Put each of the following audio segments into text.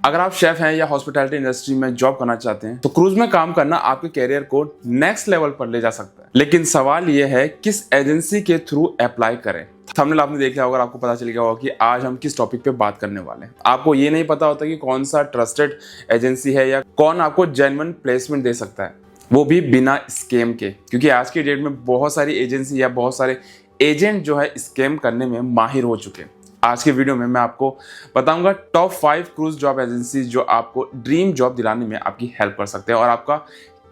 अगर आप शेफ हैं या हॉस्पिटैलिटी इंडस्ट्री में जॉब करना चाहते हैं तो क्रूज में काम करना आपके कैरियर को नेक्स्ट लेवल पर ले जा सकता है। लेकिन सवाल यह है किस एजेंसी के थ्रू अप्लाई करें। थंबनेल आपने देख लिया होगा, आपको पता चल गया होगा कि आज हम किस टॉपिक पे बात करने वाले हैं। आपको ये नहीं पता होता कि कौन सा ट्रस्टेड एजेंसी है या कौन आपको जेन्युइन प्लेसमेंट दे सकता है, वो भी बिना स्कैम के। क्योंकि आज की डेट में बहुत सारी एजेंसी या बहुत सारे एजेंट जो है स्कैम करने में माहिर हो चुके हैं। आज के वीडियो में मैं आपको बताऊंगा टॉप 5 क्रूज जॉब एजेंसी जो आपको ड्रीम जॉब दिलाने में आपकी हेल्प कर सकते हैं और आपका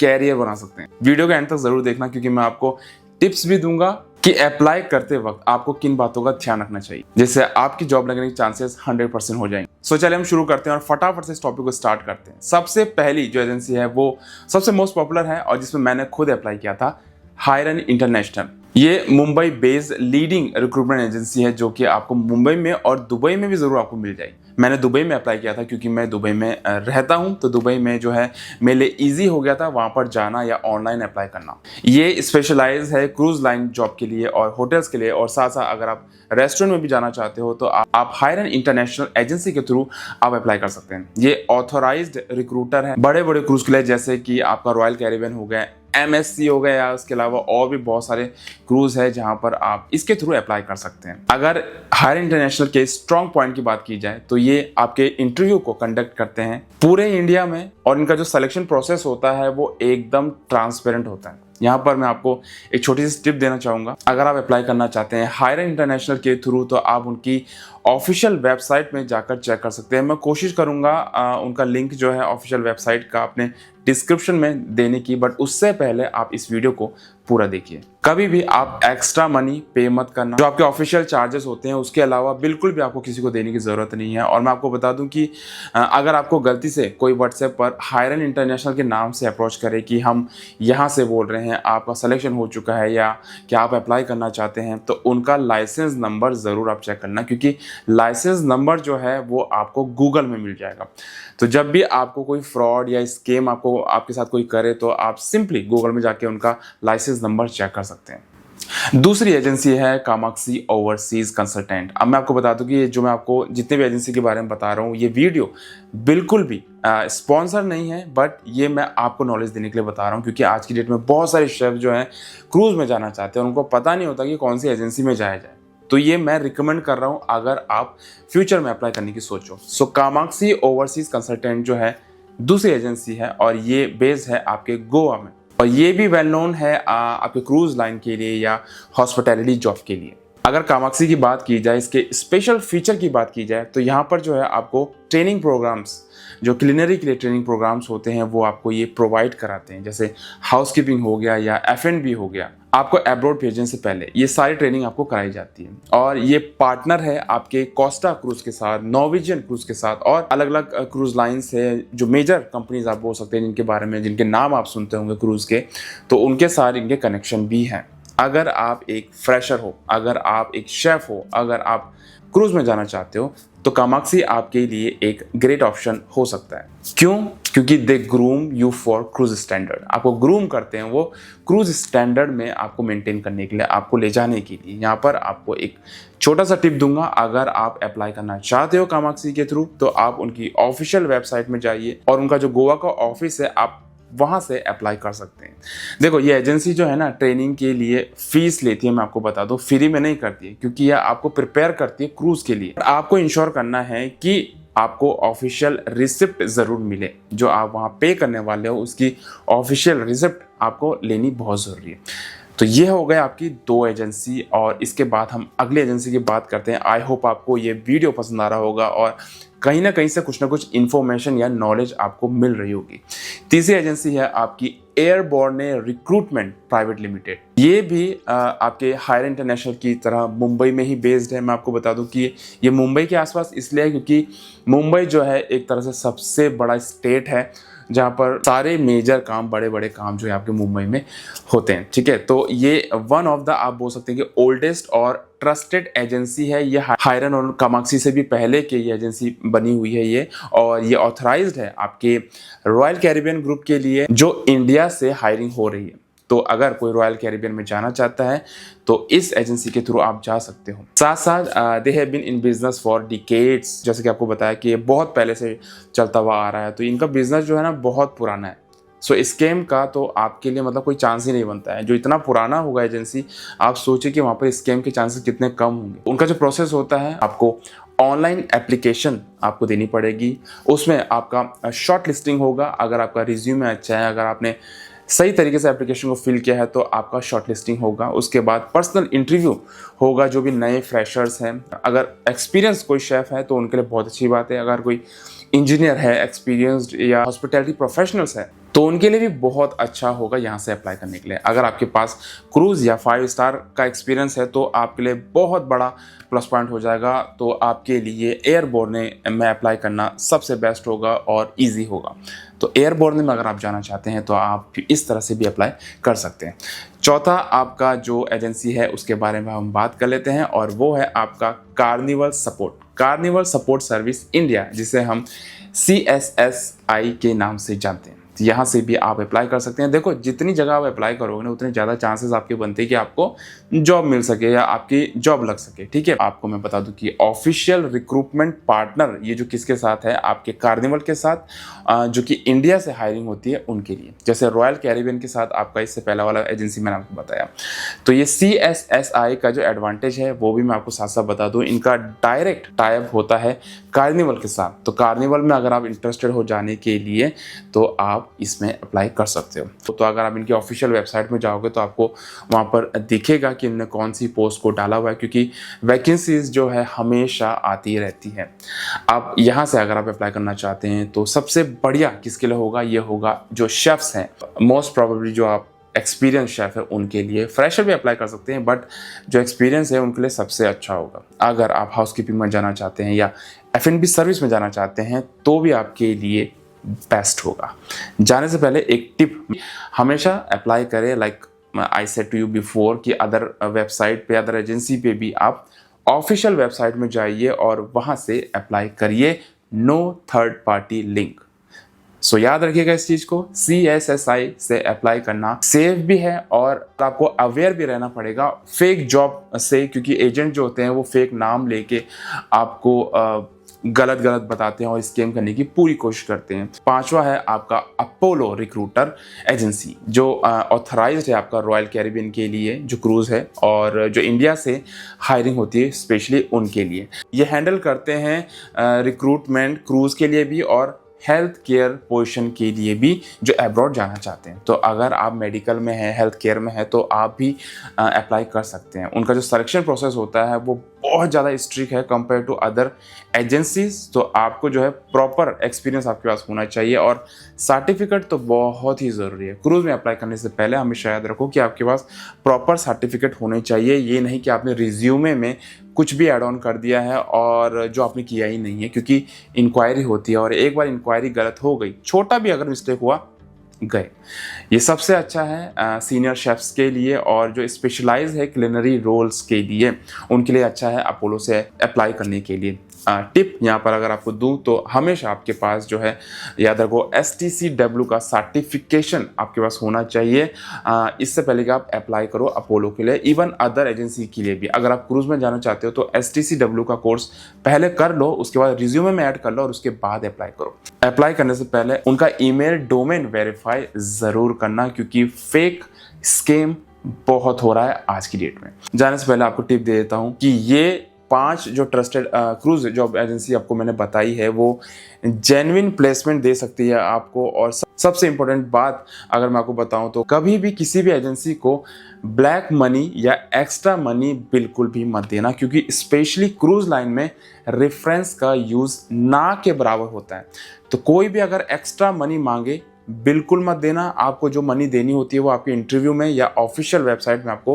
कैरियर बना सकते हैं। वीडियो के एंड तक जरूर देखना क्योंकि मैं आपको टिप्स भी दूंगा कि अप्लाई करते वक्त आपको किन बातों का ध्यान रखना चाहिए जिससे आपकी जॉब लगने के चांसेस 100% हो जाएंगे। सो चलिए हम शुरू करते हैं और फटाफट से इस टॉपिक को स्टार्ट करते हैं। सबसे पहली जो एजेंसी है वो सबसे मोस्ट पॉपुलर है और जिसमें मैंने खुद अप्लाई किया था, हायरन इंटरनेशनल। ये Mumbai based leading recruitment agency है जो कि आपको मुंबई में और दुबई में भी जरूर आपको मिल जाएगी। मैंने दुबई में अप्लाई किया था क्योंकि मैं दुबई में रहता हूं, तो दुबई में जो है मेरे लिए ईजी हो गया था वहां पर जाना या ऑनलाइन अप्लाई करना। ये स्पेशलाइज है क्रूज लाइन जॉब के लिए और होटल्स के लिए, और साथ साथ अगर आप रेस्टोरेंट में भी जाना चाहते हो तो आप हायरन इंटरनेशनल एजेंसी के थ्रू आप अप्लाई कर सकते हैं। ये ऑथोराइज्ड रिक्रूटर है बड़े बड़े क्रूज के लिए, जैसे कि आपका रॉयल कैरिबियन हो गया, MSC हो गया, उसके अलावा और भी बहुत सारे क्रूज है जहां पर आप इसके थ्रू अप्लाई कर सकते हैं। अगर हायर इंटरनेशनल के स्ट्रॉन्ग पॉइंट की बात की जाए तो ये आपके इंटरव्यू को कंडक्ट करते हैं पूरे इंडिया में और इनका जो सिलेक्शन प्रोसेस होता है वो एकदम ट्रांसपेरेंट होता है। यहाँ पर मैं आपको एक छोटी सी टिप देना चाहूँगा। अगर आप अप्लाई करना चाहते हैं हायर इंटरनेशनल के थ्रू तो आप उनकी ऑफिशियल वेबसाइट में जाकर चेक कर सकते हैं। मैं कोशिश करूँगा उनका लिंक जो है ऑफिशियल वेबसाइट का अपने डिस्क्रिप्शन में देने की, बट उससे पहले आप इस वीडियो को पूरा देखिए। कभी भी आप एक्स्ट्रा मनी पे मत करना। जो आपके ऑफिशियल चार्जेस होते हैं उसके अलावा बिल्कुल भी आपको किसी को देने की ज़रूरत नहीं है। और मैं आपको बता दूं कि अगर आपको गलती से कोई व्हाट्सएप पर हायरन इंटरनेशनल के नाम से अप्रोच करे कि हम यहाँ से बोल रहे हैं, आपका सिलेक्शन हो चुका है या क्या आप अप्लाई करना चाहते हैं, तो उनका लाइसेंस नंबर ज़रूर आप चेक करना, क्योंकि लाइसेंस नंबर जो है वो आपको गूगल में मिल जाएगा। तो जब भी आपको कोई फ्रॉड या स्कैम आपके साथ कोई करे तो आप सिंपली गूगल में जाके उनका लाइसेंस नंबर चेक कर सकते हैं। दूसरी एजेंसी है कामाक्षी ओवरसीज कंसल्टेंट। अब मैं आपको बता दूं कि जो मैं आपको जितने भी एजेंसी के बारे में बता रहा हूं, ये वीडियो बिल्कुल भी स्पॉन्सर नहीं है, बट ये मैं आपको नॉलेज देने के लिए बता रहा हूं क्योंकि आज की डेट में बहुत सारे शेफ जो हैं क्रूज में जाना चाहते हैं, उनको पता नहीं होता कि कौन सी एजेंसी में जाया जाए। तो ये मैं रिकमेंड कर रहा हूं अगर आप फ्यूचर में अप्लाई करने की सोचो। सो कामाक्षी ओवरसीज कंसल्टेंट जो है दूसरी एजेंसी है और ये बेस्ड है आपके गोवा में, और ये भी वेल नोन है आपके क्रूज लाइन के लिए या हॉस्पिटैलिटी जॉब के लिए। अगर कामाक्षी की बात की जाए, इसके स्पेशल फीचर की बात की जाए, तो यहाँ पर जो है आपको ट्रेनिंग प्रोग्राम्स, जो क्लिनरी के लिए ट्रेनिंग प्रोग्राम्स होते हैं वो आपको ये प्रोवाइड कराते हैं, जैसे हाउसकीपिंग हो गया या F&B हो गया। आपको अब्रॉड भेजने से पहले ये सारी ट्रेनिंग आपको कराई जाती है और ये पार्टनर है आपके कोस्टा क्रूज के साथ, नॉर्वेजियन क्रूज के साथ और अलग अलग क्रूज लाइंस है जो मेजर कंपनीज आप बोल सकते हैं जिनके बारे में, जिनके नाम आप सुनते होंगे क्रूज के, तो उनके साथ इनके कनेक्शन भी हैं। अगर आप एक फ्रेशर हो, अगर आप एक शेफ हो, अगर आप क्रूज में जाना चाहते हो तो कामाक्षी आपके लिए एक ग्रेट ऑप्शन हो सकता है। क्यों? क्योंकि they groom you for cruise standard. आपको ग्रूम करते हैं वो क्रूज स्टैंडर्ड में आपको मेंटेन करने के लिए, आपको ले जाने के लिए। यहाँ पर आपको एक छोटा सा टिप दूंगा, अगर आप अप्लाई करना चाहते हो कामाक्षी के थ्रू तो आप उनकी ऑफिशियल वेबसाइट में जाइए और उनका जो गोवा का ऑफिस है आप वहां से अप्लाई कर सकते हैं। देखो ये एजेंसी जो है ना ट्रेनिंग के लिए फीस लेती है, मैं आपको बता दूं, फ्री में नहीं करती है क्योंकि यह आपको प्रिपेयर करती है क्रूज के लिए। आपको इंश्योर करना है कि आपको ऑफिशियल रिसिप्ट जरूर मिले, जो आप वहां पे करने वाले हो उसकी ऑफिशियल रिसिप्ट आपको लेनी बहुत जरूरी है। तो ये हो गए आपकी 2 एजेंसी और इसके बाद हम अगली एजेंसी की बात करते हैं। आई होप आपको ये वीडियो पसंद आ रहा होगा और कहीं ना कहीं से कुछ ना कुछ इन्फॉर्मेशन या नॉलेज आपको मिल रही होगी। तीसरी एजेंसी है आपकी एयरबोर्ने रिक्रूटमेंट प्राइवेट लिमिटेड। ये भी आपके हायर इंटरनेशनल की तरह मुंबई में ही बेस्ड है। मैं आपको बता दूं कि ये मुंबई के आसपास इसलिए है क्योंकि मुंबई जो है एक तरह से सबसे बड़ा स्टेट है जहाँ पर सारे मेजर काम, बड़े बड़े काम जो है आपके मुंबई में होते हैं। ठीक है, तो ये वन ऑफ द आप बोल सकते हैं कि ओल्डेस्ट और ट्रस्टेड एजेंसी है। ये हायरन और कामाक्षी से भी पहले की ये एजेंसी बनी हुई है ये, और ये ऑथराइज्ड है आपके रॉयल कैरिबियन ग्रुप के लिए जो इंडिया से हायरिंग हो रही है। तो अगर कोई रॉयल कैरिबियन में जाना चाहता है तो इस एजेंसी के थ्रू आप जा सकते हो। साथ साथ they have been in business for decades, जैसे कि आपको बताया कि ये बहुत पहले से चलता हुआ आ रहा है, तो इनका बिजनेस जो है ना बहुत पुराना है। सो स्कैम का तो आपके लिए मतलब कोई चांस ही नहीं बनता है। जो इतना पुराना होगा एजेंसी, आप सोचिए कि वहाँ पर स्कैम के चांसेस कितने कम होंगे। उनका जो प्रोसेस होता है, आपको ऑनलाइन एप्लीकेशन आपको देनी पड़ेगी, उसमें आपका शॉर्ट लिस्टिंग होगा। अगर आपका रिज्यूमे अच्छा है, अगर आपने सही तरीके से एप्लीकेशन को फिल किया है तो आपका शॉर्ट लिस्टिंग होगा। उसके बाद पर्सनल इंटरव्यू होगा, जो भी नए फ्रेशर्स हैं। अगर एक्सपीरियंस कोई शेफ है तो उनके लिए बहुत अच्छी बात है। अगर कोई इंजीनियर है एक्सपीरियंस्ड या हॉस्पिटैलिटी प्रोफेशनल्स है तो उनके लिए भी बहुत अच्छा होगा यहाँ से अप्लाई करने के लिए। अगर आपके पास क्रूज़ या 5 स्टार का एक्सपीरियंस है तो आपके लिए बहुत बड़ा प्लस पॉइंट हो जाएगा। तो आपके लिए एयरबोर्न में अप्लाई करना सबसे बेस्ट होगा और इजी होगा। तो एयरबोर्न में अगर आप जाना चाहते हैं तो आप इस तरह से भी अप्लाई कर सकते हैं। चौथा आपका जो एजेंसी है उसके बारे में हम बात कर लेते हैं, और वो है आपका कार्निवल सपोर्ट सर्विस इंडिया, जिसे हम CSSI के नाम से जानते हैं। तो यहाँ से भी आप अप्लाई कर सकते हैं। देखो, जितनी जगह आप अप्लाई करोगे ना उतने ज़्यादा चांसेस आपके बनते हैं कि आपको जॉब मिल सके या आपकी जॉब लग सके। ठीक है, आपको मैं बता दूं कि ऑफिशियल रिक्रूटमेंट पार्टनर ये जो किसके साथ है, आपके कार्निवल के साथ, जो कि इंडिया से हायरिंग होती है उनके लिए। जैसे रॉयल कैरिबियन के साथ आपका इससे पहला वाला एजेंसी मैंने आपको बताया। तो ये CSSI का जो एडवांटेज है वो भी मैं आपको साथ साथ बता दूं, इनका डायरेक्ट टाई अप होता है कार्निवल के साथ। तो कार्निवल में अगर आप इंटरेस्टेड हो जाने के लिए तो आप इसमें अप्लाई कर सकते हो। तो अगर आप इनकी ऑफिशियल वेबसाइट में जाओगे तो आपको वहाँ पर दिखेगा कि इन्होंने कौन सी पोस्ट को डाला हुआ है, क्योंकि वैकेंसीज जो है हमेशा आती रहती है। आप यहाँ से अगर आप अप्लाई करना चाहते हैं तो सबसे बढ़िया किसके लिए होगा, ये होगा जो शेफ्स हैं। मोस्ट प्रोबेबली जो आप एक्सपीरियंस शेफ है उनके लिए, फ्रेशर भी अप्लाई कर सकते हैं, बट जो एक्सपीरियंस है उनके लिए सबसे अच्छा होगा। अगर आप हाउसकीपिंग में जाना चाहते हैं या F&B सर्विस में जाना चाहते हैं तो भी आपके लिए बेस्ट होगा। जाने से पहले एक टिप, हमेशा अप्लाई करें like I said to you before कि अदर वेबसाइट पे, अदर एजेंसी पे भी आप ऑफिशियल वेबसाइट में जाइए और वहाँ से अप्लाई करिए, नो थर्ड पार्टी लिंक। सो याद रखिएगा इस चीज़ को, CSSI से अप्लाई करना सेफ भी है और आपको अवेयर भी रहना पड़ेगा फेक जॉब से, क्योंकि एजेंट जो होते हैं वो फेक नाम लेके आपको गलत बताते हैं और स्कैम करने की पूरी कोशिश करते हैं। पांचवा है आपका अपोलो रिक्रूटर एजेंसी, जो ऑथराइज्ड है आपका रॉयल कैरिबियन के लिए जो क्रूज़ है, और जो इंडिया से हायरिंग होती है स्पेशली उनके लिए। ये हैंडल करते हैं रिक्रूटमेंट क्रूज़ के लिए भी और हेल्थ केयर पोजीशन के लिए भी जो अब्रॉड जाना चाहते हैं। तो अगर आप मेडिकल में हैं, हेल्थ केयर में हैं, तो आप भी अप्लाई कर सकते हैं। उनका जो सिलेक्शन प्रोसेस होता है वो बहुत ज़्यादा स्ट्रिक्ट है कंपेयर टू अदर एजेंसीज। तो आपको जो है प्रॉपर एक्सपीरियंस आपके पास होना चाहिए और सर्टिफिकेट तो बहुत ही ज़रूरी है। क्रूज़ में अप्लाई करने से पहले हमेशा याद रखो कि आपके पास प्रॉपर सर्टिफिकेट होने चाहिए। ये नहीं कि आपने रिज्यूमे में कुछ भी ऐड ऑन कर दिया है और जो आपने किया ही नहीं है, क्योंकि इंक्वायरी होती है और एक बार इंक्वायरी गलत हो गई, छोटा भी अगर मिस्टेक हुआ, गए। ये सबसे अच्छा है सीनियर शेफ्स के लिए और जो स्पेशलाइज है क्लिनरी रोल्स के लिए, उनके लिए अच्छा है अपोलो से अप्लाई करने के लिए। टिप यहाँ पर अगर आपको दूं तो हमेशा आपके पास जो है, याद रखो, STCW का सर्टिफिकेशन आपके पास होना चाहिए इससे पहले कि आप अप्लाई करो अपोलो के लिए, इवन अदर एजेंसी के लिए भी। अगर आप क्रूज में जाना चाहते हो तो STCW का कोर्स पहले कर लो, उसके बाद रिज्यूमे में ऐड कर लो और उसके बाद अप्लाई करो। अप्लाई करने से पहले उनका ईमेल डोमेन वेरीफाई ज़रूर करना, क्योंकि फेक स्कैम बहुत हो रहा है आज की डेट में। जाने से पहले आपको टिप दे देता हूँ कि ये 5 जो ट्रस्टेड क्रूज जॉब एजेंसी आपको मैंने बताई है वो जेन्युइन प्लेसमेंट दे सकती है आपको। और सबसे इम्पोर्टेंट बात अगर मैं आपको बताऊं तो कभी भी किसी भी एजेंसी को ब्लैक मनी या एक्स्ट्रा मनी बिल्कुल भी मत देना, क्योंकि स्पेशली क्रूज लाइन में रेफरेंस का यूज़ ना के बराबर होता है। तो कोई भी अगर एक्स्ट्रा मनी मांगे बिल्कुल मत देना। आपको जो मनी देनी होती है वो आपके इंटरव्यू में या ऑफिशियल वेबसाइट में आपको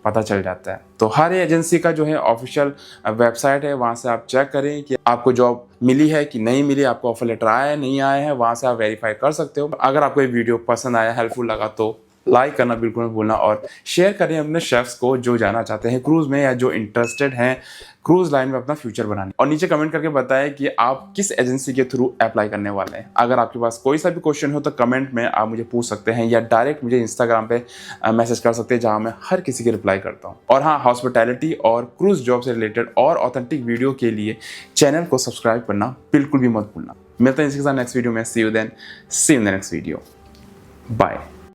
पता चल जाता है। तो हर एजेंसी का जो है ऑफिशियल वेबसाइट है, वहाँ से आप चेक करें कि आपको जॉब मिली है कि नहीं मिली, आपको ऑफर लेटर आया है नहीं आया है, वहाँ से आप वेरीफाई कर सकते हो। अगर आपको ये वीडियो पसंद आया, हेल्पफुल लगा तो लाइक करना बिल्कुल मत भूलना और शेयर करें अपने शेफ्स को जो जाना चाहते हैं क्रूज में या जो इंटरेस्टेड हैं क्रूज लाइन में अपना फ्यूचर बनाने। और नीचे कमेंट करके बताएं कि आप किस एजेंसी के थ्रू अप्लाई करने वाले हैं। अगर आपके पास कोई सा भी क्वेश्चन हो तो कमेंट में आप मुझे पूछ सकते हैं या डायरेक्ट मुझे इंस्टाग्राम पे मैसेज कर सकते हैं, जहां मैं हर किसी के रिप्लाई करता हूं। और हाँ, हॉस्पिटैलिटी और क्रूज जॉब से रिलेटेड और ऑथेंटिक वीडियो के लिए चैनल को सब्सक्राइब करना बिल्कुल भी मत भूलना। मिलते हैं इसी के साथ नेक्स्ट वीडियो में। See you then, see in the next video, bye.